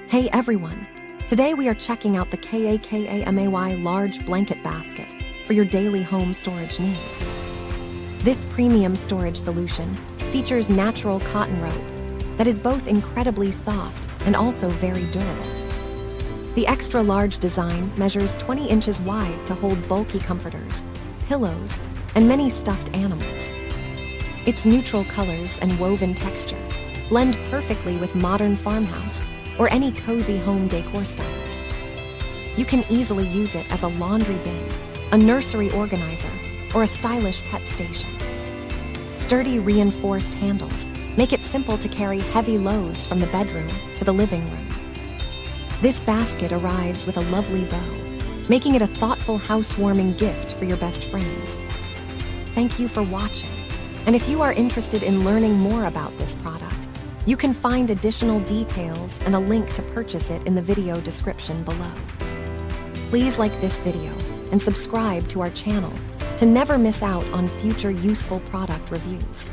Hey everyone! Today we are checking out the KAKAMAY Large Blanket Basket for your daily home storage needs. This premium storage solution features natural cotton rope that is both incredibly soft and also very durable. The extra large design measures 20 inches wide to hold bulky comforters, pillows, and many stuffed animals. Its neutral colors and woven texture blend perfectly with modern farmhouse or any cozy home decor styles. You can easily use it as a laundry bin, a nursery organizer, or a stylish pet station. Sturdy reinforced handles make it simple to carry heavy loads from the bedroom to the living room. This basket arrives with a lovely bow, making it a thoughtful housewarming gift for your best friends. Thank you for watching, and if you are interested in learning more about this product, you can find additional details and a link to purchase it in the video description below. Please like this video and subscribe to our channel to never miss out on future useful product reviews.